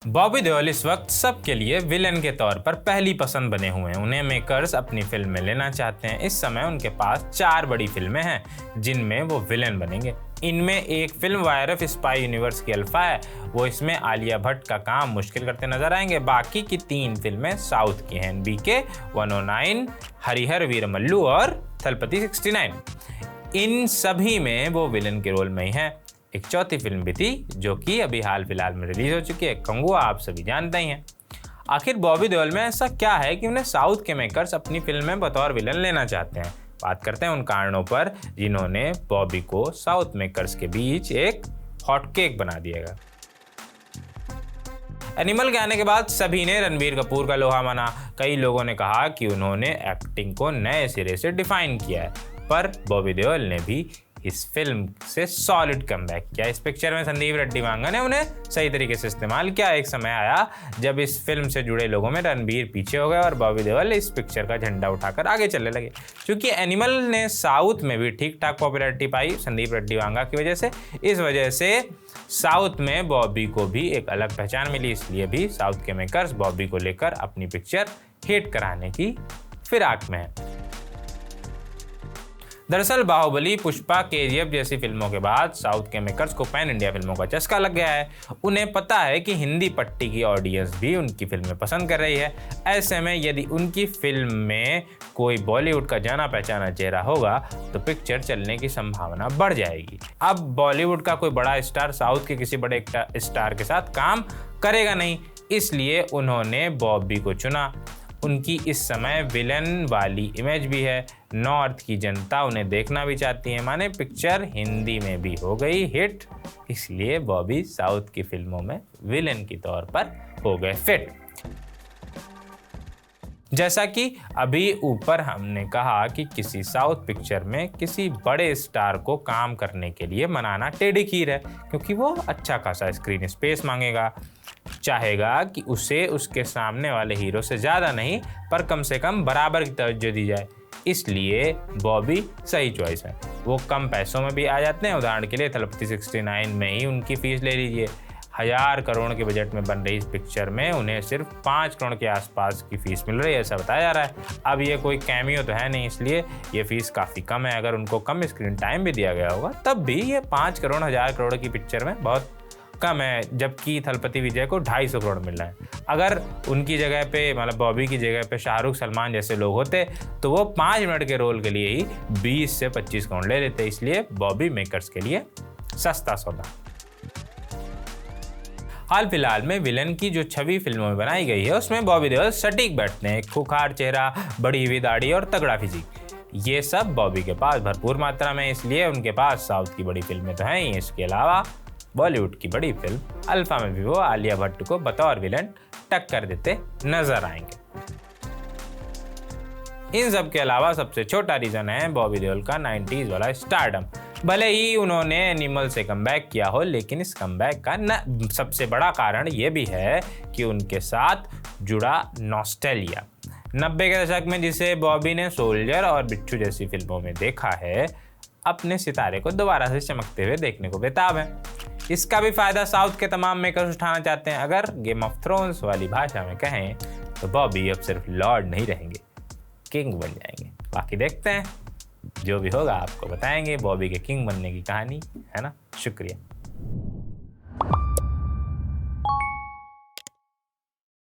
बॉबी देओल इस वक्त सबके लिए विलेन के तौर पर पहली पसंद बने हुए हैं। उन्हें मेकर्स अपनी फिल्म में लेना चाहते हैं। इस समय उनके पास 4 बड़ी फिल्में हैं जिनमें वो विलेन बनेंगे। इनमें एक film wire of spy universe की अल्फा है, वो इसमें आलिया भट्ट का काम मुश्किल करते नजर आएंगे। बाकी की 3 फिल्में साउथ की हैं, NBK 109, हरिहर वीरमल्लू और थलपति 69। इन सभी में वो विलेन के रोल में ही हैं। एक चौथी फिल्म भी थी जो कि अभी हाल फिलहाल में रिलीज हो चुकी है, कंगुआ, आप सभी जानते ही हैं। आखिर बॉबी देओल में ऐसा क्या है कि उन्हें साउथ के मेकर्स अपनी फिल्म में बतौर विलन लेना चाहते हैं? बात करते हैं उन कारणों पर जिन्होंने बॉबी को साउथ मेकर्स के बीच एक हॉटकेक बना दिएगा। एनिमल के आने के बाद सभी ने रणबीर कपूर का लोहा माना। कई लोगों ने कहा कि उन्होंने एक्टिंग को नए सिरे से डिफाइन किया है, पर बॉबी देओल ने भी इस फिल्म से सॉलिड कमबैक किया। इस पिक्चर में संदीप रेड्डी वांगा ने उन्हें सही तरीके से इस्तेमाल किया। एक समय आया जब इस फिल्म से जुड़े लोगों में रणबीर पीछे हो गए और बॉबी देओल इस पिक्चर का झंडा उठाकर आगे चलने लगे। क्योंकि एनिमल ने साउथ में भी ठीक ठाक पॉपुलैरिटी पाई संदीप रेड्डी वांगा की वजह से, इस वजह से साउथ में बॉबी को भी एक अलग पहचान मिली। इसलिए भी साउथ के मेकर्स बॉबी को लेकर अपनी पिक्चर हिट कराने की फिराक में है। दरअसल बाहुबली, पुष्पा, KGF जैसी फिल्मों के बाद साउथ के मेकर्स को पैन इंडिया फिल्मों का चस्का लग गया है। उन्हें पता है कि हिंदी पट्टी की ऑडियंस भी उनकी फिल्में पसंद कर रही है। ऐसे में यदि उनकी फिल्म में कोई बॉलीवुड का जाना पहचाना चेहरा होगा तो पिक्चर चलने की संभावना बढ़ जाएगी। अब बॉलीवुड का कोई बड़ा स्टार साउथ के किसी बड़े स्टार के साथ काम करेगा नहीं, इसलिए उन्होंने बॉबी को चुना। उनकी इस समय विलन वाली इमेज भी है, नॉर्थ की जनता उन्हें देखना भी चाहती है। माने पिक्चर हिंदी में भी हो गई हिट, इसलिए बॉबी साउथ की फिल्मों में विलन के तौर पर हो गए फिट। जैसा कि अभी ऊपर हमने कहा कि किसी साउथ पिक्चर में किसी बड़े स्टार को काम करने के लिए मनाना टेढ़ी खीर है, क्योंकि वो अच्छा खासा स्क्रीन स्पेस मांगेगा, चाहेगा कि उसे उसके सामने वाले हीरो से ज़्यादा नहीं पर कम से कम बराबर की तवज्जो दी जाए। इसलिए बॉबी सही चॉइस है। वो कम पैसों में भी आ जाते हैं। उदाहरण के लिए थलपति 69 में ही उनकी फीस ले लीजिए। 1000 करोड़ के बजट में बन रही इस पिक्चर में उन्हें सिर्फ 5 करोड़ के आसपास की फीस मिल रही है, ऐसा बताया जा रहा है। अब ये कोई कैमियो तो है नहीं, इसलिए ये फीस काफ़ी कम है। अगर उनको कम स्क्रीन टाइम भी दिया गया होगा तब भी ये 5 करोड़ 1000 करोड़ की पिक्चर में बहुत कम है, जबकि थलपति विजय को 250 करोड़ मिल रहा है। अगर उनकी जगह पे, मतलब बॉबी की जगह पे शाहरुख, सलमान जैसे लोग होते तो वो 5 मिनट के रोल के लिए ही 20 से 25 करोड़ ले लेते। इसलिए बॉबी मेकर्स के लिए सस्ता सौदा। हाल फिलहाल में विलन की जो छवि फिल्मों में बनाई गई है उसमें बॉबी देओल सटीक बैठते हैं। खूंखार चेहरा, बड़ी हुई दाढ़ी और तगड़ा फिजिक, ये सब बॉबी के पास भरपूर मात्रा में, इसलिए उनके पास साउथ की बड़ी फिल्में तो हैं ही। इसके अलावा बॉलीवुड की बड़ी फिल्म अल्फा में भी वो आलिया भट्ट को बतौर विलन टक्कर देते नजर आएंगे। इन सब के अलावा सबसे छोटा रीजन है बॉबी देओल का 90s वाला स्टारडम। भले ही उन्होंने एनिमल से कमबैक किया हो, लेकिन इस कमबैक का सबसे बड़ा कारण ये भी है कि उनके साथ जुड़ा नॉस्टैल्जिया। 90 के दशक में जिसे बॉबी ने सोल्जर और बिच्छू जैसी फिल्मों में देखा है, अपने सितारे को दोबारा से चमकते हुए देखने को बेताब है। इसका भी फायदा साउथ के तमाम मेकर्स उठाना चाहते हैं। अगर गेम ऑफ थ्रोन्स वाली भाषा में कहें तो बॉबी अब सिर्फ लॉर्ड नहीं रहेंगे, किंग बन जाएंगे। बाकी देखते हैं, जो भी होगा आपको बताएंगे। बॉबी के किंग बनने की कहानी है ना। शुक्रिया।